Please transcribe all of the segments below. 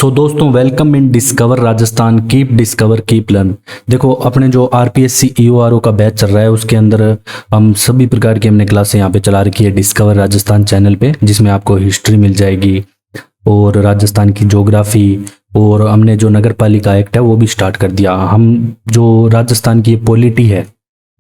सो दोस्तों, welcome in discover Rajasthan. Keep discover keep learn. देखो, अपने जो आरपीएससी ईओआरओ का बैच चल रहा है उसके अंदर हम सभी प्रकार की हमने क्लासें यहाँ पे चला रखी है डिस्कवर राजस्थान चैनल पे, जिसमें आपको हिस्ट्री मिल जाएगी और राजस्थान की ज्योग्राफी, और हमने जो नगर पालिका एक्ट है वो भी स्टार्ट कर दिया। हम जो राजस्थान की पॉलिटी है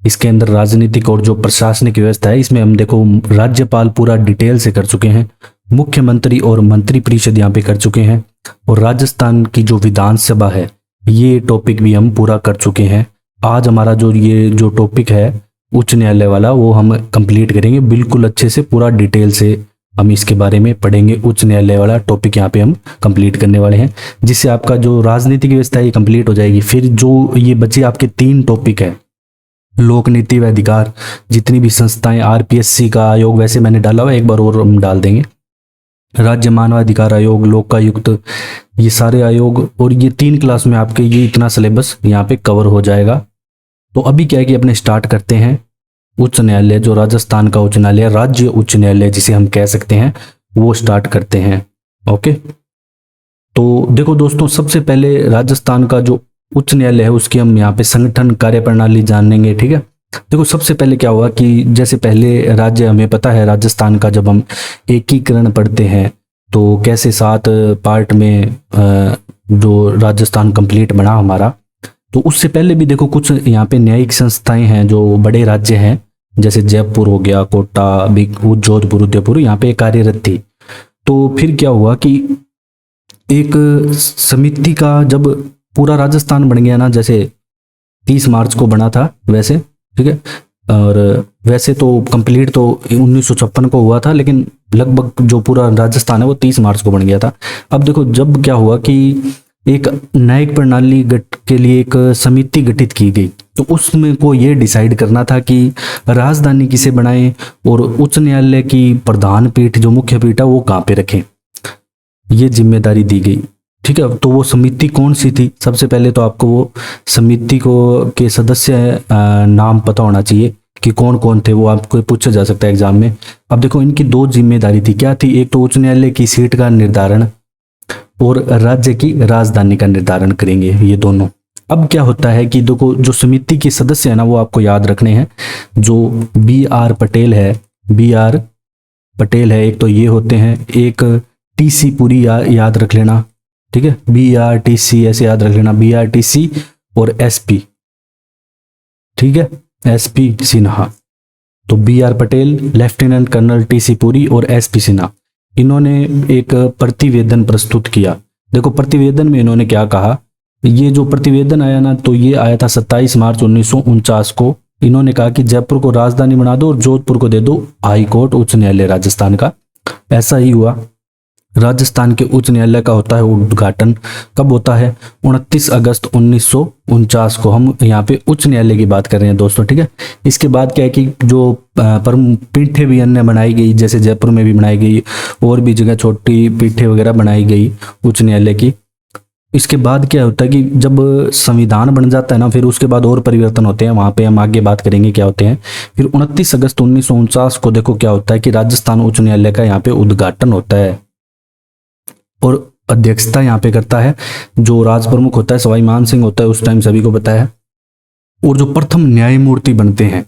इसके अंदर राजनीतिक और जो प्रशासनिक व्यवस्था है इसमें हम देखो राज्यपाल पूरा डिटेल से कर चुके हैं, मुख्यमंत्री और मंत्री परिषद यहाँ पे कर चुके हैं, और राजस्थान की जो विधानसभा है ये टॉपिक भी हम पूरा कर चुके हैं। आज हमारा जो टॉपिक है उच्च न्यायालय वाला वो हम कंप्लीट करेंगे बिल्कुल अच्छे से, पूरा डिटेल से हम इसके बारे में पढ़ेंगे। उच्च न्यायालय वाला टॉपिक यहाँ पे हम कंप्लीट करने वाले हैं, जिससे आपका जो राजनीतिक व्यवस्था है ये कंप्लीट हो जाएगी। फिर जो ये बचे आपके 3 टॉपिक है, लोक नीति व अधिकार, जितनी भी संस्थाएं, आरपीएससी का आयोग वैसे मैंने डाला हुआ है, एक बार और हम डाल देंगे, राज्य मानवाधिकार आयोग, लोकायुक्त, ये सारे आयोग, और ये 3 क्लास में आपके ये इतना सिलेबस यहाँ पे कवर हो जाएगा। तो अभी क्या है कि अपने स्टार्ट करते हैं उच्च न्यायालय, जो राजस्थान का उच्च न्यायालय, राज्य उच्च न्यायालय जिसे हम कह सकते हैं, वो स्टार्ट करते हैं। ओके, तो देखो दोस्तों, सबसे पहले राजस्थान का जो उच्च न्यायालय है उसकी हम यहाँ पे संगठन कार्यप्रणाली जानेंगे। ठीक है, देखो सबसे पहले क्या हुआ कि जैसे पहले राज्य, हमें पता है राजस्थान का जब हम एकीकरण पढ़ते हैं तो कैसे 7 पार्ट में जो राजस्थान कंप्लीट बना हमारा, तो उससे पहले भी देखो कुछ यहाँ पे न्यायिक संस्थाएं हैं जो बड़े राज्य हैं, जैसे जयपुर हो गया, कोटा, जोधपुर, उदयपुर, यहाँ पे कार्यरत थी। तो फिर क्या हुआ कि एक समिति का जब पूरा राजस्थान बन गया ना, जैसे 30 मार्च को बना था वैसे, ठीक है, और वैसे तो कंप्लीट तो 1956 को हुआ था, लेकिन लगभग जो पूरा राजस्थान है वो 30 मार्च को बन गया था। अब देखो जब क्या हुआ कि एक न्यायिक प्रणाली के लिए एक समिति गठित की गई, तो उसमें को ये डिसाइड करना था कि राजधानी किसे बनाएं और उच्च न्यायालय की प्रधान पीठ, जो मुख्य पीठ है, वो कहाँ पे रखें, ये जिम्मेदारी दी गई। ठीक है, तो वो समिति कौन सी थी? सबसे पहले तो आपको वो समिति को के सदस्य नाम पता होना चाहिए कि कौन कौन थे, वो आपको पूछा जा सकता है एग्जाम में। अब देखो इनकी 2 जिम्मेदारी थी, क्या थी? एक तो उच्च न्यायालय की सीट का निर्धारण और राज्य की राजधानी का निर्धारण करेंगे, ये दोनों। अब क्या होता है कि देखो जो समिति के सदस्य है ना, वो आपको याद रखने हैं। जो BR पटेल है, BR पटेल है एक, तो ये होते हैं। एक TC पुरी याद रख लेना, ठीक है, BRTC ऐसे याद रख लेना, BRTC और SP, ठीक है, SP सिन्हा। तो BR Patel, lieutenant colonel TC Puri और SP सिन्हा, इन्होंने एक प्रतिवेदन प्रस्तुत किया। देखो प्रतिवेदन में इन्होंने क्या कहा, ये जो प्रतिवेदन आया ना, तो ये आया था 27 मार्च 1949 को। इन्होंने कहा कि जयपुर को राजधानी बना दो और जोधपुर को दे दो हाई कोर्ट, उच्च न्यायालय राजस्थान का। ऐसा ही हुआ। राजस्थान के उच्च न्यायालय का होता है उद्घाटन, कब होता है? 29 अगस्त 1949 को। हम यहाँ पे उच्च न्यायालय की बात कर रहे हैं दोस्तों, ठीक है। इसके बाद क्या है कि जो पीठें भी अन्य बनाई गई, जैसे जयपुर में भी बनाई गई, और भी जगह छोटी पीठें वगैरह बनाई गई उच्च न्यायालय की। इसके बाद क्या होता है कि जब संविधान बन जाता है ना, फिर उसके बाद और परिवर्तन होते हैं, वहां पे हम आगे बात करेंगे क्या होते हैं। फिर 29 अगस्त 1949 को देखो क्या होता है कि राजस्थान उच्च न्यायालय का यहाँ पे उद्घाटन होता है, और अध्यक्षता यहाँ पे करता है जो राज प्रमुख होता है, सवाई मान सिंह होता है, उस टाइम सभी को पता है। और जो प्रथम न्यायमूर्ति बनते हैं,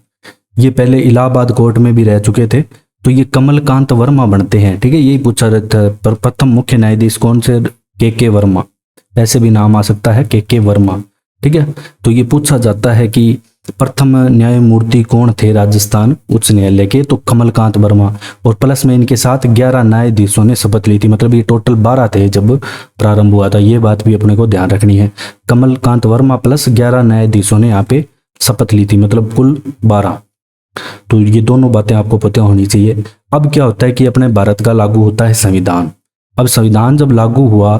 ये पहले इलाहाबाद कोर्ट में भी रह चुके थे, तो ये कमलकांत वर्मा बनते हैं। ठीक है, यही पूछा जाता है, पर प्रथम मुख्य न्यायाधीश कौन से? KK वर्मा, ऐसे भी नाम आ सकता है, KK वर्मा। ठीक है, तो ये पूछा जाता है कि प्रथम न्यायमूर्ति कौन थे राजस्थान उच्च न्यायालय के? तो कमलकांत वर्मा, और प्लस में इनके साथ 11 न्यायाधीशों ने शपथ ली थी, मतलब ये टोटल 12 थे जब प्रारंभ हुआ था। ये बात भी अपने को ध्यान रखनी है, कमलकांत वर्मा प्लस 11 न्यायाधीशों ने यहाँ पे शपथ ली थी, मतलब कुल 12। तो ये दोनों बातें आपको पता होनी चाहिए। अब क्या होता है कि अपने भारत का लागू होता है संविधान। अब संविधान जब लागू हुआ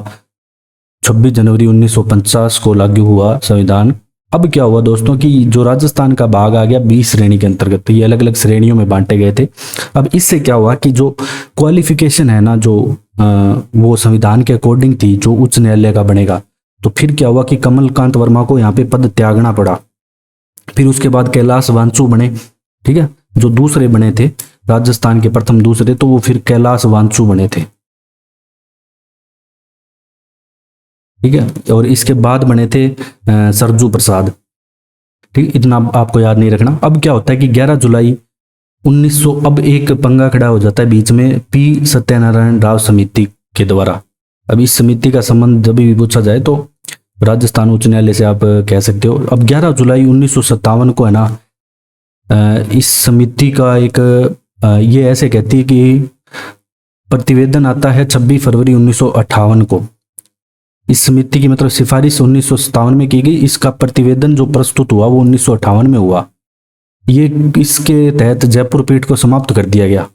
26 जनवरी 1950 को लागू हुआ संविधान। अब क्या हुआ दोस्तों कि जो राजस्थान का भाग आ गया 20 श्रेणी के अंतर्गत, तो ये अलग अलग श्रेणियों में बांटे गए थे। अब इससे क्या हुआ कि जो क्वालिफिकेशन है ना, जो वो संविधान के अकॉर्डिंग थी, जो उच्च न्यायालय का बनेगा, तो फिर क्या हुआ कि कमलकांत वर्मा को यहाँ पे पद त्यागना पड़ा। फिर उसके बाद कैलाश वांचू बने, ठीक है, जो दूसरे बने थे राजस्थान के प्रथम दूसरे, तो वो फिर कैलाश वांचू बने थे। ठीक है। और इसके बाद बने थे सरजू प्रसाद, ठीक, इतना आपको याद नहीं रखना। अब क्या होता है कि 11 जुलाई 1900, अब एक पंगा खड़ा हो जाता है बीच में पी सत्यनारायण राव समिति के द्वारा। अब इस समिति का संबंध जब भी पूछा जाए तो राजस्थान उच्च न्यायालय से आप कह सकते हो। अब 11 जुलाई 1957 को है ना, इस समिति का एक ये ऐसे कहती है कि प्रतिवेदन आता है 26 फरवरी 1958 को। इस समिति की मतलब सिफारिश 1957 में की गई, इसका प्रतिवेदन जो प्रस्तुत हुआ वो 1958 में हुआ। ये इसके तहत जयपुर पीठ को समाप्त कर दिया गया,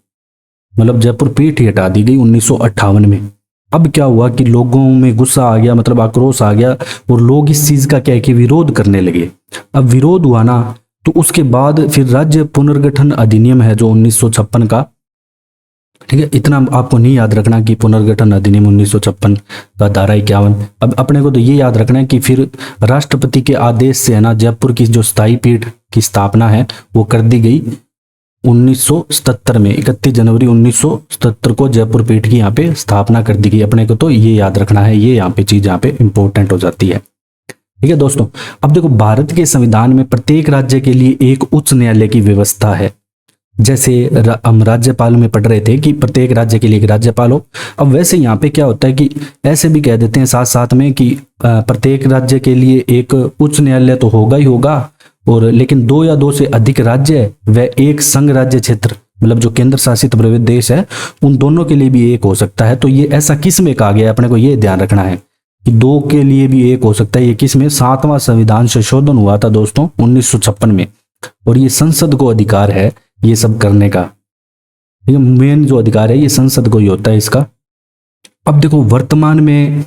मतलब जयपुर पीठ ही हटा दी गई 1958 में। अब क्या हुआ कि लोगों में गुस्सा आ गया, मतलब आक्रोश आ गया, और लोग इस चीज का क्या है कि विरोध करने लगे। अब विरोध हुआ ना, तो उसके बाद फिर राज्य पुनर्गठन अधिनियम है जो 1956 का, ठीक है। इतना आपको नहीं याद रखना कि पुनर्गठन अधिनियम 1956 का धारा 51। अब अपने को तो ये याद रखना है कि फिर राष्ट्रपति के आदेश से है ना जयपुर की जो स्थायी पीठ की स्थापना है वो कर दी गई 1977 में। 31 जनवरी 1977 को जयपुर पीठ की यहाँ पे स्थापना कर दी गई। अपने को तो ये याद रखना है, ये यहाँ पे चीज यहाँ पे इंपॉर्टेंट हो जाती है, ठीक है दोस्तों। अब देखो, भारत के संविधान में प्रत्येक राज्य के लिए एक उच्च न्यायालय की व्यवस्था है। जैसे हम राज्यपाल में पढ़ रहे थे कि प्रत्येक राज्य के लिए एक राज्यपाल हो, अब वैसे यहाँ पे क्या होता है कि ऐसे भी कह देते हैं साथ साथ में कि प्रत्येक राज्य के लिए एक उच्च न्यायालय तो होगा ही होगा, और लेकिन 2 या 2 से अधिक राज्य व एक संघ राज्य क्षेत्र, मतलब जो केंद्र शासित प्रदेश है, उन दोनों के लिए भी एक हो सकता है। तो ये ऐसा किस में कहा गया है, अपने को ये ध्यान रखना है कि 2 के लिए भी एक हो सकता है। ये किस में? 7वां संविधान संशोधन हुआ था दोस्तों 1956 में, और ये संसद को अधिकार है ये सब करने का, ठीक है। मेन जो अधिकार है ये संसद को ही होता है इसका। अब देखो, वर्तमान में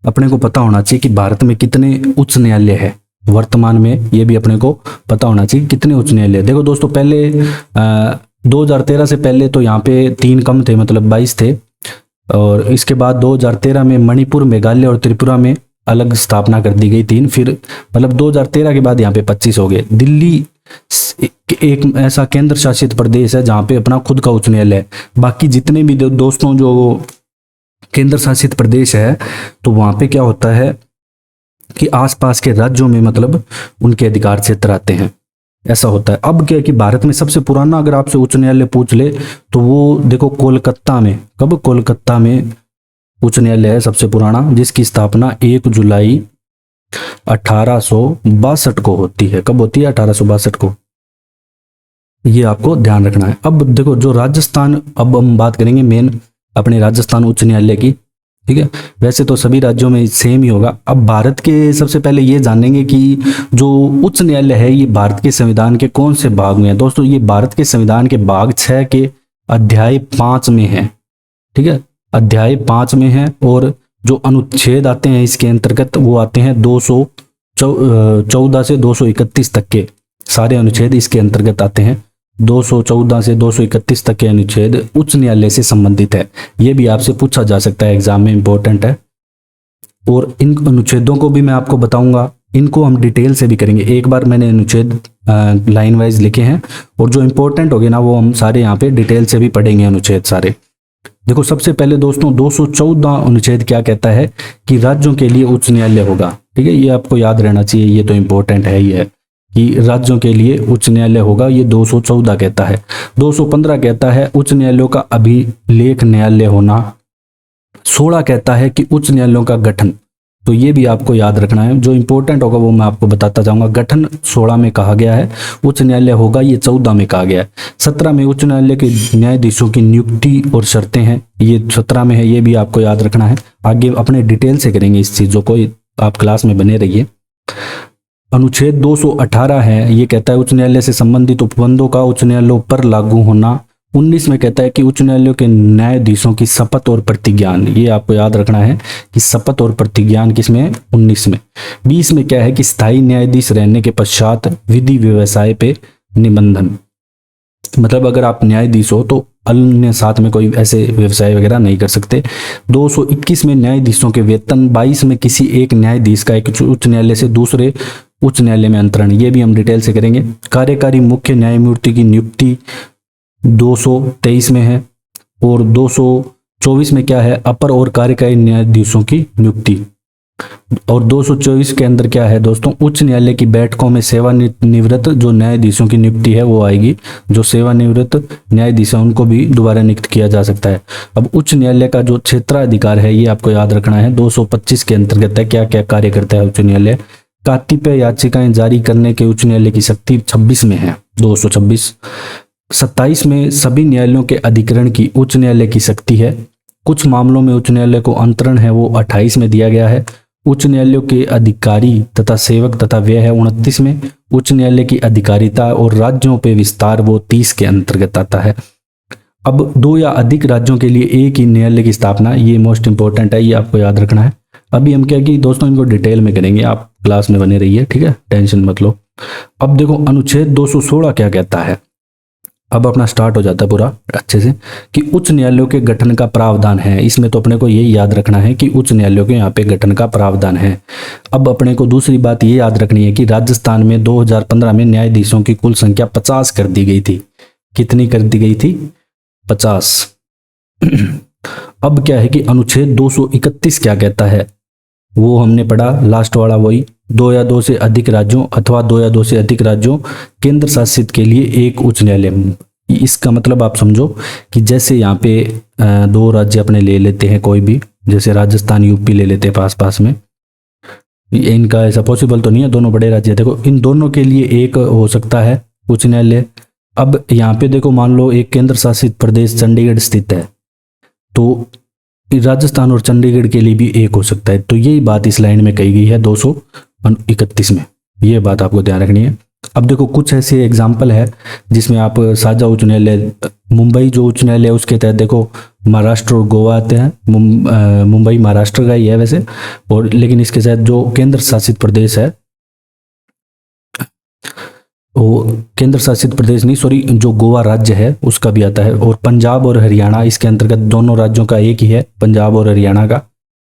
अपने को पता होना चाहिए कि भारत में कितने उच्च न्यायालय है। वर्तमान में ये भी अपने को पता होना चाहिए कितने उच्च न्यायालय। देखो दोस्तों, पहले 2013 से पहले तो यहाँ पे 3 कम थे, मतलब 22 थे, और इसके बाद 2013 में मणिपुर, मेघालय और त्रिपुरा में अलग स्थापना कर दी गई 3। फिर मतलब 2013 के बाद यहाँ पे 25 हो गए। दिल्ली एक ऐसा केंद्र शासित प्रदेश है जहाँ पे अपना खुद का उच्च न्यायालय है। बाकी जितने भी दोस्तों जो केंद्र शासित प्रदेश है, तो वहाँ पे क्या होता है कि आसपास के राज्यों में मतलब उनके अधिकार क्षेत्र आते हैं, ऐसा होता है। अब क्या है कि भारत में सबसे पुराना अगर आपसे उच्च न्यायालय पूछ ले तो वो देखो कोलकाता में, कब? कोलकाता में उच्च न्यायालय है सबसे पुराना, जिसकी स्थापना 1 जुलाई 1862 को होती है। कब होती है? 1862 को। ये आपको ध्यान रखना है। अब देखो, जो राजस्थान, अब हम बात करेंगे मेन अपने राजस्थान उच्च न्यायालय की, ठीक है। वैसे तो सभी राज्यों में सेम ही होगा। अब भारत के सबसे पहले ये जानेंगे कि जो उच्च न्यायालय है ये भारत के संविधान के कौन से भाग में है। दोस्तों, ये भारत के संविधान के भाग 6 के अध्याय 5 में है, ठीक है। अध्याय 5 में है, और जो अनुच्छेद आते हैं इसके अंतर्गत वो आते हैं 214 से 231 तक के सारे अनुच्छेद इसके अंतर्गत आते हैं। 214 से 231 तक के अनुच्छेद उच्च न्यायालय से संबंधित है। ये भी आपसे पूछा जा सकता है, एग्जाम में इंपॉर्टेंट है। और इन अनुच्छेदों को भी मैं आपको बताऊंगा, इनको हम डिटेल से भी करेंगे। एक बार मैंने अनुच्छेद लाइन वाइज लिखे हैं, और जो इंपॉर्टेंट हो गए ना वो हम सारे यहाँ पे डिटेल से भी पढ़ेंगे अनुच्छेद सारे। देखो, सबसे पहले दोस्तों 214 अनुच्छेद क्या कहता है कि राज्यों के लिए उच्च न्यायालय होगा, ठीक है। ये आपको याद रहना चाहिए, ये तो इंपॉर्टेंट है ही है कि राज्यों के लिए उच्च न्यायालय होगा, ये 214 कहता है। 215 कहता है उच्च न्यायालयों का अभिलेख न्यायालय होना। 16 कहता है कि उच्च न्यायालयों का गठन, तो ये भी आपको याद रखना है। जो इंपॉर्टेंट होगा वो मैं आपको बताता जाऊंगा। गठन 16 में कहा गया है, उच्च न्यायालय होगा ये 14 में कहा गया है। 17 में उच्च न्यायालय के न्यायाधीशों की नियुक्ति और शर्तें हैं, ये 17 में है, ये भी आपको याद रखना है। आगे अपने डिटेल से करेंगे इस चीज़ों को, आप क्लास में बने रहिए। अनुच्छेद 218 है, ये कहता है उच्च न्यायालय से संबंधित उपबंधों का उच्च न्यायालयों पर लागू होना। 19 में कहता है कि उच्च न्यायालयों के न्यायाधीशों की शपथ और प्रतिज्ञान, ये आपको याद रखना है कि शपथ और प्रतिज्ञान किसमें है? 19 में। 20 में क्या है कि स्थायी न्यायाधीश रहने के पश्चात विधि व्यवसाय पे निबंधन, मतलब अगर आप न्यायाधीश हो तो अन्य साथ में कोई ऐसे व्यवसाय वगैरह नहीं कर सकते। 221 में न्यायाधीशों के वेतन। 22 में किसी एक न्यायाधीश का एक उच्च न्यायालय से दूसरे उच्च न्यायालय में अंतरण, ये भी हम डिटेल से करेंगे। कार्यकारी मुख्य न्यायमूर्ति की नियुक्ति 223 में है, और 224 में क्या है? अपर और कार्यकारी न्यायाधीशों की नियुक्ति, और 224 के अंदर क्या है दोस्तों, उच्च न्यायालय की बैठकों में सेवानिवृत्त जो न्यायाधीशों की नियुक्ति है वो आएगी। जो सेवानिवृत्त न्यायाधीश हैं उनको भी दोबारा नियुक्त किया जा सकता है। अब उच्च न्यायालय का जो क्षेत्राधिकार है ये आपको याद रखना है, 225 के अंतर्गत है। क्या क्या कार्य करता है उच्च न्यायालय? कातिप्य याचिकाएं जारी करने के उच्च न्यायालय की शक्ति 26 में है, 226। 27 में सभी न्यायालयों के अधिकरण की उच्च न्यायालय की शक्ति है। कुछ मामलों में उच्च न्यायालय को अंतरण है वो 28 में दिया गया है। उच्च न्यायालयों के अधिकारी तथा सेवक तथा व्यय है 29 में। उच्च न्यायालय की अधिकारिता और राज्यों पे विस्तार वो 30 के अंतर्गत आता है। अब 2 या अधिक राज्यों के लिए एक ही न्यायालय की स्थापना, ये मोस्ट इंपॉर्टेंट है, ये आपको याद रखना है। अभी हम क्या कि दोस्तों इनको डिटेल में करेंगे, आप क्लास में बने रहिए, ठीक है, टेंशन मत लो। अब देखो अनुच्छेद 216 क्या कहता है। अब अपना स्टार्ट हो जाता है पूरा अच्छे से कि उच्च न्यायालयों के गठन का प्रावधान है। इसमें तो अपने को यही याद रखना है कि उच्च न्यायालयों के यहाँ पे गठन का प्रावधान है। अब अपने को दूसरी बात ये याद रखनी है कि राजस्थान में 2015 में न्यायाधीशों की कुल संख्या 50 कर दी गई थी। कितनी कर दी गई थी? 50। अब क्या है कि अनुच्छेद 231 क्या कहता है, वो हमने पढ़ा लास्ट वाला, वही 2 या 2 से अधिक राज्यों अथवा 2 या 2 से अधिक राज्यों केंद्र शासित के लिए एक उच्च न्यायालय। इसका मतलब आप समझो कि जैसे यहाँ पे 2 राज्य अपने ले लेते हैं कोई भी, जैसे राजस्थान यूपी ले लेते हैं पास पास में, इनका ऐसा पॉसिबल तो नहीं है, दोनों बड़े राज्य, देखो इन दोनों के लिए एक हो सकता है उच्च न्यायालय। अब यहाँ पे देखो मान लो एक केंद्र शासित प्रदेश चंडीगढ़ स्थित है, तो राजस्थान और चंडीगढ़ के लिए भी एक हो सकता है। तो यही बात इस लाइन में कही गई है 231 में, ये बात आपको ध्यान रखनी है। अब देखो कुछ ऐसे एग्जाम्पल है जिसमें आप साझा उच्च न्यायालय, मुंबई जो उच्च न्यायालय उसके तहत देखो महाराष्ट्र और गोवा आते हैं। मुंबई महाराष्ट्र का ही है वैसे, और लेकिन इसके साथ जो केंद्र शासित प्रदेश है, वो केंद्र शासित प्रदेश नहीं सॉरी, जो गोवा राज्य है उसका भी आता है। और पंजाब और हरियाणा इसके अंतर्गत, दोनों राज्यों का एक ही है पंजाब और हरियाणा का।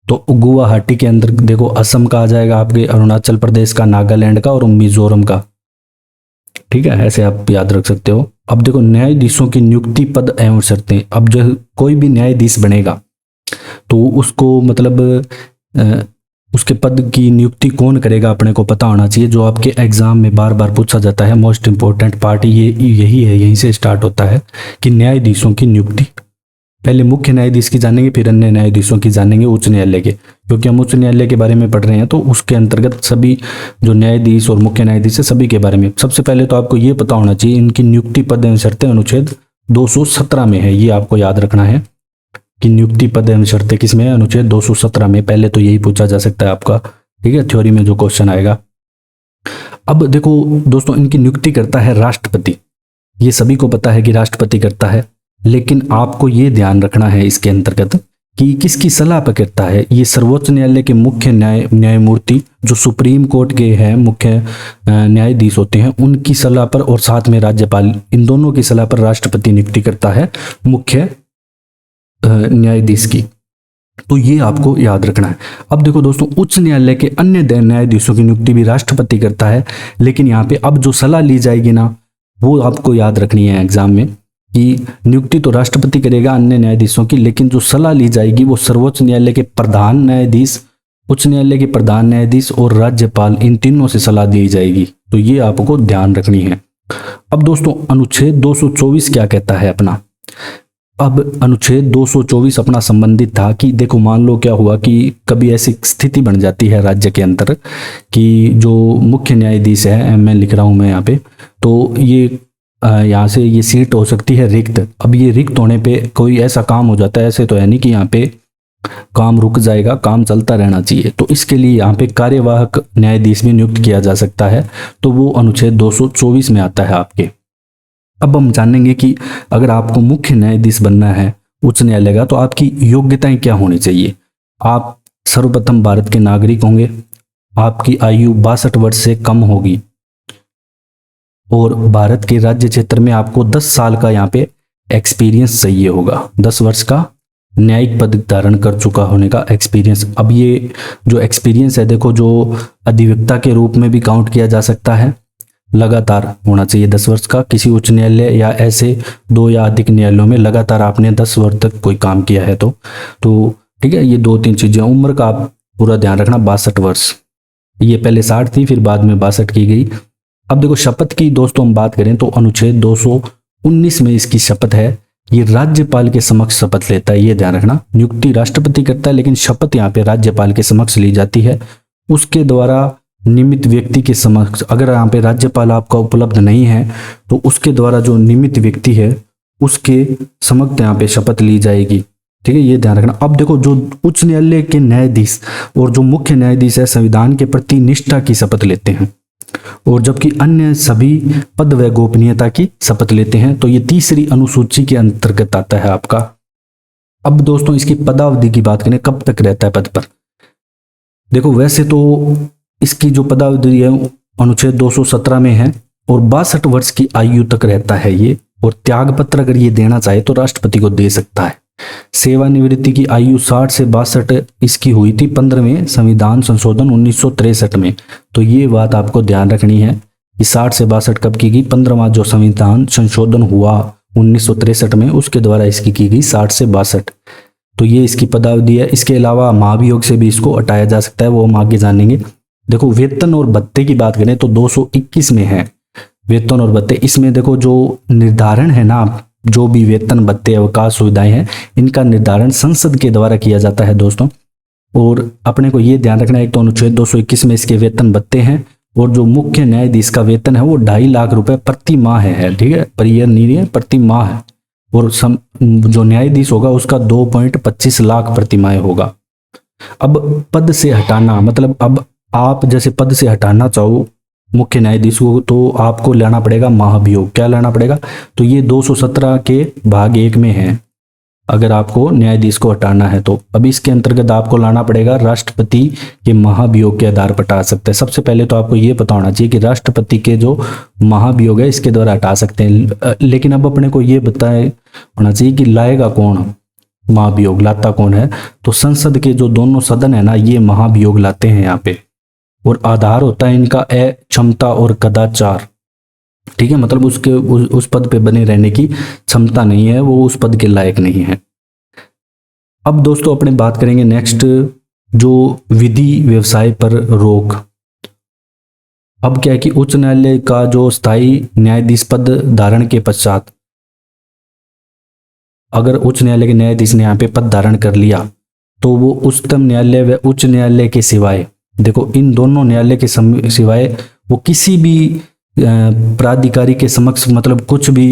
तो गुवाहाटी के अंदर देखो असम का आ जाएगा, आपके अरुणाचल प्रदेश का, नागालैंड का और मिजोरम का, ठीक है, ऐसे आप याद रख सकते हो। अब देखो न्यायाधीशों की नियुक्ति पद एवं शर्तें। अब जो कोई भी न्यायाधीश बनेगा तो उसको मतलब उसके पद की नियुक्ति कौन करेगा अपने को पता होना चाहिए, जो आपके एग्जाम में बार बार पूछा जाता है। मोस्ट इंपॉर्टेंट पार्ट ये यही है, यहीं से स्टार्ट होता है कि न्यायाधीशों की नियुक्ति पहले मुख्य न्यायाधीश की जानेंगे, फिर अन्य न्यायाधीशों की जानेंगे उच्च न्यायालय के, क्योंकि हम उच्च न्यायालय के बारे में पढ़ रहे हैं तो उसके अंतर्गत सभी जो न्यायाधीश और मुख्य न्यायाधीश है सभी के बारे में। सबसे पहले तो आपको ये पता होना चाहिए इनकी नियुक्ति पद एवं शर्तें अनुच्छेद 217 में है, ये आपको याद रखना है कि नियुक्ति पद एवं शर्तें किसमें है, अनुच्छेद 217 में। पहले तो यही पूछा जा सकता है आपका, ठीक है, थ्योरी में जो क्वेश्चन आएगा। अब देखो दोस्तों इनकी नियुक्ति करता है राष्ट्रपति, ये सभी को पता है कि राष्ट्रपति करता है, लेकिन आपको ये ध्यान रखना है इसके अंतर्गत कि किसकी सलाह पर करता है। ये सर्वोच्च न्यायालय के मुख्य न्यायमूर्ति जो सुप्रीम कोर्ट के हैं मुख्य न्यायाधीश होते हैं, उनकी सलाह पर, और साथ में राज्यपाल, इन दोनों की सलाह पर राष्ट्रपति नियुक्ति करता है मुख्य न्यायाधीश की। तो ये आपको याद रखना है। अब देखो दोस्तों उच्च न्यायालय के अन्य न्यायाधीशों की नियुक्ति भी राष्ट्रपति करता है, लेकिन यहाँ पे अब जो सलाह ली जाएगी ना वो आपको याद रखनी है एग्जाम में कि नियुक्ति तो राष्ट्रपति करेगा अन्य न्यायाधीशों की, लेकिन जो सलाह ली जाएगी वो सर्वोच्च न्यायालय के प्रधान न्यायाधीश, उच्च न्यायालय के प्रधान न्यायाधीश और राज्यपाल, इन तीनों से सलाह दी जाएगी। तो ये आपको ध्यान रखनी है। अब दोस्तों अनुच्छेद 224 क्या कहता है अपना। अब अनुच्छेद 224 अपना संबंधित था कि देखो मान लो क्या हुआ कि कभी ऐसी स्थिति बन जाती है राज्य के अंदर कि जो मुख्य न्यायाधीश है, मैं लिख रहा हूं मैं यहाँ पे, तो ये यहाँ से ये सीट हो सकती है रिक्त। अब ये रिक्त होने पे कोई ऐसा काम हो जाता है, ऐसे तो है नहीं कि यहाँ पे काम रुक जाएगा, काम चलता रहना चाहिए, तो इसके लिए यहाँ पे कार्यवाहक न्यायाधीश भी नियुक्त किया जा सकता है, तो वो अनुच्छेद 224 में आता है आपके। अब हम जानेंगे कि अगर आपको मुख्य न्यायाधीश बनना है उच्च न्यायालय का तो आपकी योग्यताएं क्या होनी चाहिए। आप सर्वप्रथम भारत के नागरिक होंगे, आपकी आयु 62 वर्ष से कम होगी, और भारत के राज्य क्षेत्र में आपको 10 साल का यहाँ पे एक्सपीरियंस चाहिए होगा, 10 वर्ष का न्यायिक पद धारण कर चुका होने का एक्सपीरियंस। अब ये जो एक्सपीरियंस है देखो जो अधिवक्ता के रूप में भी काउंट किया जा सकता है, लगातार होना चाहिए 10 वर्ष का, किसी उच्च न्यायालय या ऐसे 2 या अधिक न्यायालयों में लगातार आपने 10 वर्ष तक कोई काम किया है तो ठीक है। ये 2-3 चीजें, उम्र का आप पूरा ध्यान रखना, 62 वर्ष। ये पहले 60 थी, फिर बाद में 62 की गई। अब देखो शपथ की दोस्तों हम बात करें तो अनुच्छेद 219 में इसकी शपथ है। ये राज्यपाल के समक्ष शपथ लेता है, ये ध्यान रखना। नियुक्ति राष्ट्रपति करता है, लेकिन शपथ यहाँ पे राज्यपाल के समक्ष ली जाती है। उसके द्वारा निमित व्यक्ति के समक्ष, अगर यहाँ पे राज्यपाल आपका उपलब्ध नहीं है तो उसके द्वारा जो निमित व्यक्ति है उसके समक्ष यहाँ पे शपथ ली जाएगी। ठीक है, ये ध्यान रखना। अब देखो जो उच्च न्यायालय के न्यायाधीश और जो मुख्य न्यायाधीश है संविधान के प्रति निष्ठा की शपथ लेते हैं, और जबकि अन्य सभी पद व गोपनीयता की शपथ लेते हैं। तो ये तीसरी अनुसूची के अंतर्गत आता है आपका। अब दोस्तों इसकी पदावधि की बात करें, कब तक रहता है पद पर। देखो वैसे तो इसकी जो पदावधि है अनुच्छेद 217 में है और 62 वर्ष की आयु तक रहता है ये। और त्याग पत्र अगर ये देना चाहे तो राष्ट्रपति को दे सकता है। सेवानिवृत्ति की आयु 60 से 62 इसकी हुई थी 15वें संविधान संशोधन 1963 में। तो ये बात आपको ध्यान रखनी है कि 60 से 62 कब की गई, 15वां जो संविधान संशोधन हुआ 1963 में उसके द्वारा इसकी की गई 60 से 62। तो ये इसकी पदावधि है। इसके अलावा महाभियोग से भी इसको हटाया जा सकता है, वो हम आगे जानेंगे। देखो वेतन और भत्ते की बात करें तो 221 में है वेतन और भत्ते। इसमें देखो जो निर्धारण है ना, जो भी वेतन भत्ते अवकाश सुविधाएं हैं इनका निर्धारण संसद के द्वारा किया जाता है दोस्तों। और अपने को ये ध्यान रखना है, एक तो अनुच्छेद 221 में इसके वेतन भत्ते हैं और जो मुख्य न्यायाधीश का वेतन है वो 2.5 लाख रुपए प्रति माह है। ठीक है, पर ईयर नहीं है, प्रति माह है। और जो न्यायाधीश होगा उसका 2.25 लाख प्रति माह होगा। अब पद से हटाना, मतलब अब आप जैसे पद से हटाना चाहो मुख्य न्यायाधीश को तो आपको लेना पड़ेगा महाभियोग। क्या लेना पड़ेगा, तो ये 217 के भाग 1 में है। अगर आपको न्यायाधीश को हटाना है तो अब इसके अंतर्गत आपको लाना पड़ेगा राष्ट्रपति के महाभियोग के आधार पर हटा सकते हैं। सबसे पहले तो आपको ये पता होना चाहिए कि राष्ट्रपति के जो महाभियोग है इसके द्वारा हटा सकते हैं। लेकिन अब अपने को ये बताए होना चाहिए कि लाएगा कौन महाभियोग, लाता कौन है। तो संसद के जो दोनों सदन है ना, ये महाभियोग लाते हैं यहाँ पे। और आधार होता है इनका क्षमता और कदाचार। ठीक है, मतलब उसके उस पद पे बने रहने की क्षमता नहीं है, वो उस पद के लायक नहीं है। अब दोस्तों अपने बात करेंगे नेक्स्ट, जो विधि व्यवसाय पर रोक। अब क्या है कि उच्च न्यायालय का जो स्थायी न्यायाधीश पद धारण के पश्चात, अगर उच्च न्यायालय के न्यायाधीश ने यहाँ पे पद धारण कर लिया तो वो उच्चतम न्यायालय व उच्च न्यायालय के सिवाय, देखो इन दोनों न्यायालय के सिवाय वो किसी भी प्राधिकारी के समक्ष मतलब कुछ भी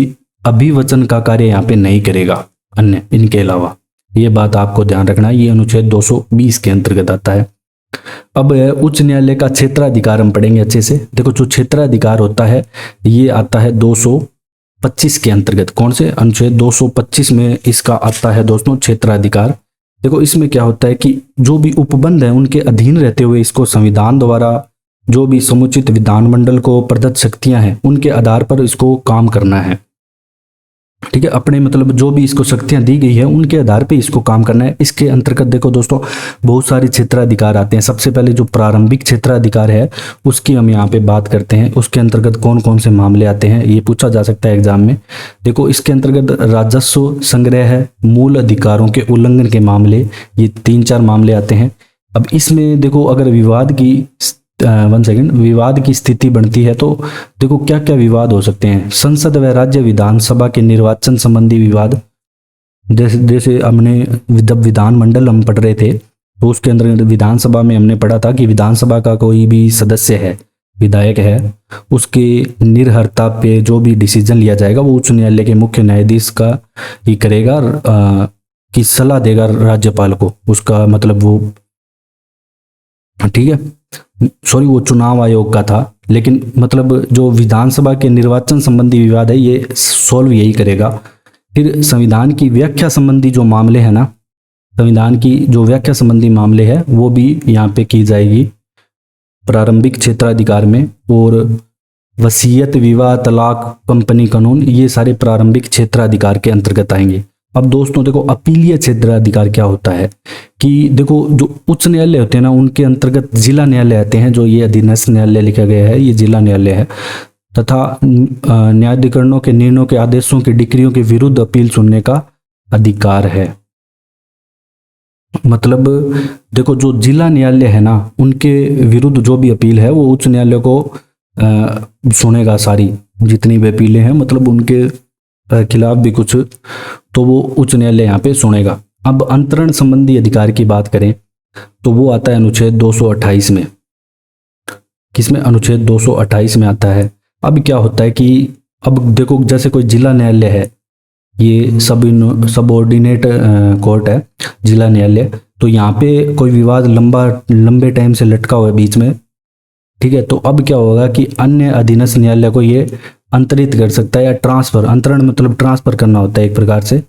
अभिवचन का कार्य यहाँ पे नहीं करेगा अन्य इनके अलावा। ये बात आपको ध्यान रखना है, ये अनुच्छेद 220 के अंतर्गत आता है। अब उच्च न्यायालय का क्षेत्राधिकार हम पढ़ेंगे अच्छे से। देखो जो क्षेत्राधिकार होता है ये आता है 225 के अंतर्गत। कौन से, अनुच्छेद 225 में इसका आता है दोस्तों क्षेत्राधिकार। देखो इसमें क्या होता है कि जो भी उपबंध है उनके अधीन रहते हुए इसको संविधान द्वारा जो भी समुचित विधानमंडल को प्रदत्त शक्तियां हैं उनके आधार पर इसको काम करना है। ठीक है, अपने मतलब जो भी इसको शक्तियां दी गई है उनके आधार पे इसको काम करना है। इसके अंतर्गत देखो दोस्तों बहुत सारे क्षेत्राधिकार आते हैं। सबसे पहले जो प्रारंभिक क्षेत्राधिकार है उसकी हम यहाँ पे बात करते हैं। उसके अंतर्गत कौन कौन से मामले आते हैं ये पूछा जा सकता है एग्जाम में। देखो इसके अंतर्गत राजस्व संग्रह है, मूल अधिकारों के उल्लंघन के मामले, ये 3-4 मामले आते हैं। अब इसमें देखो अगर विवाद की विवाद की स्थिति बनती है तो देखो क्या क्या विवाद हो सकते हैं। संसद व राज्य विधानसभा के निर्वाचन संबंधी विवाद, जैसे हमने जब विधानमंडल हम पढ़ रहे थे तो उसके अंदर विधानसभा में हमने पढ़ा था कि विधानसभा का कोई भी सदस्य है, विधायक है, उसके निर्हरता पे जो भी डिसीजन लिया जाएगा वो उच्च न्यायालय के मुख्य न्यायाधीश का ही करेगा, की सलाह देगा राज्यपाल को। उसका मतलब वो, ठीक है, सॉरी वो चुनाव आयोग का था, लेकिन मतलब जो विधानसभा के निर्वाचन संबंधी विवाद है ये सॉल्व यही करेगा। फिर संविधान की व्याख्या संबंधी जो मामले हैं ना, संविधान की जो व्याख्या संबंधी मामले हैं वो भी यहाँ पे की जाएगी प्रारंभिक क्षेत्राधिकार में। और वसीयत, विवाह, तलाक, कंपनी कानून, ये सारे प्रारंभिक क्षेत्राधिकार के अंतर्गत आएंगे। अब दोस्तों देखो अपीलीय क्षेत्राधिकार क्या होता है कि देखो जो उच्च न्यायालय होते हैं ना उनके अंतर्गत जिला न्यायालय आते हैं। जो ये अधीनस्थ न्यायालय लिखा गया है ये जिला न्यायालय है, तथा न्यायाधिकरणों के निर्णयों के आदेशों के डिक्रियों के विरुद्ध अपील सुनने का अधिकार है। मतलब देखो जो जिला न्यायालय है ना, उनके विरुद्ध जो भी अपील है वो उच्च न्यायालय को सुनेगा। सारी जितनी भी अपीलें हैं मतलब उनके खिलाफ भी कुछ, तो वो उच्च न्यायालय यहाँ पे सुनेगा। अब अंतरण संबंधी अधिकार की बात करें तो वो आता है अनुच्छेद 228 में। किसमें? अनुच्छेद 228 में आता है। अब क्या होता है कि अब देखो जैसे कोई जिला न्यायालय है, ये सबऑर्डिनेट कोर्ट है जिला न्यायालय, तो यहाँ पे कोई विवाद लंबे टाइम से लटका हुआ है बीच में, ठीक है। तो अब क्या होगा कि अन्य अधीनस्थ न्यायालय को ये अंतरित कर सकता है या ट्रांसफर, अंतरण मतलब ट्रांसफर करना होता है एक प्रकार से।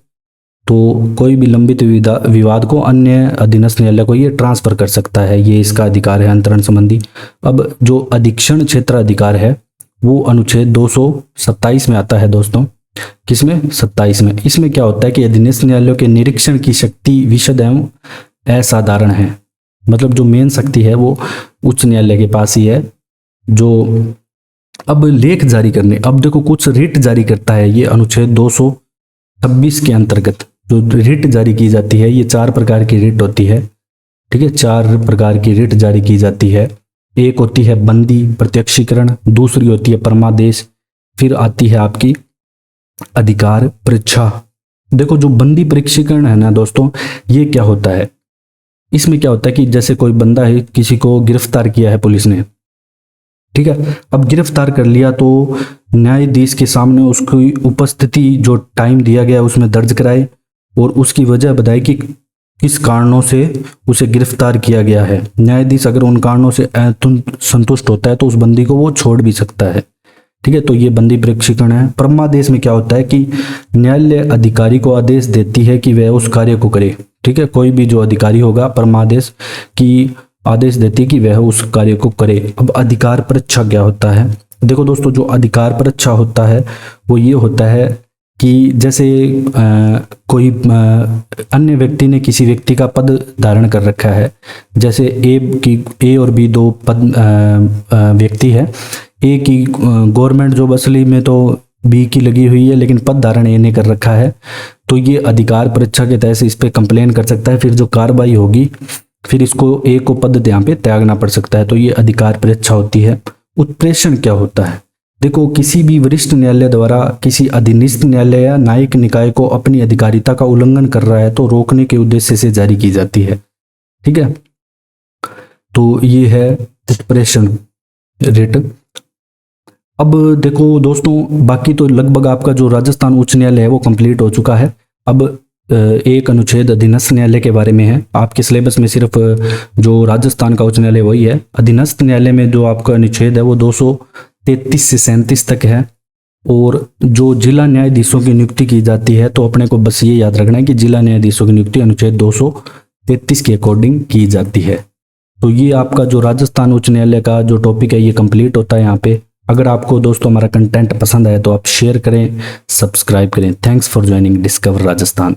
तो कोई भी लंबित विवाद को अन्य अधीनस्थ न्यायालय को ये ट्रांसफर कर सकता है, ये इसका अधिकार है अंतरण संबंधी। अब जो अधीक्षण क्षेत्र अधिकार है वो अनुच्छेद 227 में आता है दोस्तों। किसमें? 27 में। इसमें क्या होता है कि अधीनस्थ न्यायालयों के निरीक्षण की शक्ति विशद एवं असाधारण है। मतलब जो मेन शक्ति है वो उच्च न्यायालय के पास ही है। जो अब लेख जारी करने, अब देखो कुछ रिट जारी करता है ये अनुच्छेद 226 के अंतर्गत। जो रिट जारी की जाती है ये 4 प्रकार की रिट होती है, ठीक है। 4 प्रकार की रिट जारी की जाती है। एक होती है बंदी प्रत्यक्षीकरण, दूसरी होती है परमादेश, फिर आती है आपकी अधिकार परीक्षा। देखो जो बंदी प्रत्यक्षीकरण है ना दोस्तों, ये क्या होता है? इसमें क्या होता है कि जैसे कोई बंदा है, किसी को गिरफ्तार किया है पुलिस ने, ठीक है। अब गिरफ्तार कर लिया तो न्यायाधीश के सामने उसकी उपस्थिति जो टाइम दिया गया है उसमें दर्ज कराए और उसकी वजह बताए कि किस कारणों से उसे गिरफ्तार किया गया है। न्यायाधीश अगर उन कारणों से संतुष्ट होता है तो उस बंदी को वो छोड़ भी सकता है, ठीक है। तो ये बंदी प्रत्यक्षीकरण है। परमादेश में क्या होता है कि न्यायालय अधिकारी को आदेश देती है कि वह उस कार्य को करे, ठीक है। कोई भी जो अधिकारी होगा परमादेश की आदेश देती है कि वह उस कार्य को करे। अब अधिकार परीक्षा क्या होता है? देखो दोस्तों जो अधिकार परीक्षा होता है वो ये होता है कि जैसे कोई अन्य व्यक्ति ने किसी व्यक्ति का पद धारण कर रखा है, जैसे ए और बी 2 पद व्यक्ति है। ए की गवर्नमेंट जॉब असली में तो बी की लगी हुई है, लेकिन पद धारण ए ने कर रखा है, तो ये अधिकार परीक्षा के तहत इस पे कंप्लेन कर सकता है। फिर जो कार्रवाई होगी फिर इसको ए को पद यहाँ पे त्यागना पड़ सकता है, तो ये अधिकार परीक्षा होती है। उत्प्रेषण क्या होता है? देखो किसी भी वरिष्ठ न्यायालय द्वारा किसी अधीनस्थ न्यायालय या न्यायिक निकाय को अपनी अधिकारिता का उल्लंघन कर रहा है तो रोकने के उद्देश्य से जारी की जाती है, ठीक है। तो ये है उत्प्रेषण रिट। अब देखो दोस्तों बाकी तो लगभग आपका जो राजस्थान उच्च न्यायालय है वो कंप्लीट हो चुका है। अब एक अनुच्छेद अधीनस्थ न्यायालय के बारे में है। आपके सिलेबस में सिर्फ जो राजस्थान का उच्च न्यायालय वही है। अधीनस्थ न्यायालय में जो आपका अनुच्छेद है वो 233 से 37 तक है। और जो जिला न्यायाधीशों की नियुक्ति की जाती है तो अपने को बस ये याद रखना है कि जिला न्यायाधीशों की नियुक्ति अनुच्छेद 233 के अकॉर्डिंग की जाती है। तो ये आपका जो राजस्थान उच्च न्यायालय का जो टॉपिक है ये कंप्लीट होता है यहाँ पे। अगर आपको दोस्तों हमारा कंटेंट पसंद आए तो आप शेयर करें, सब्सक्राइब करें। Thanks for joining discover Rajasthan.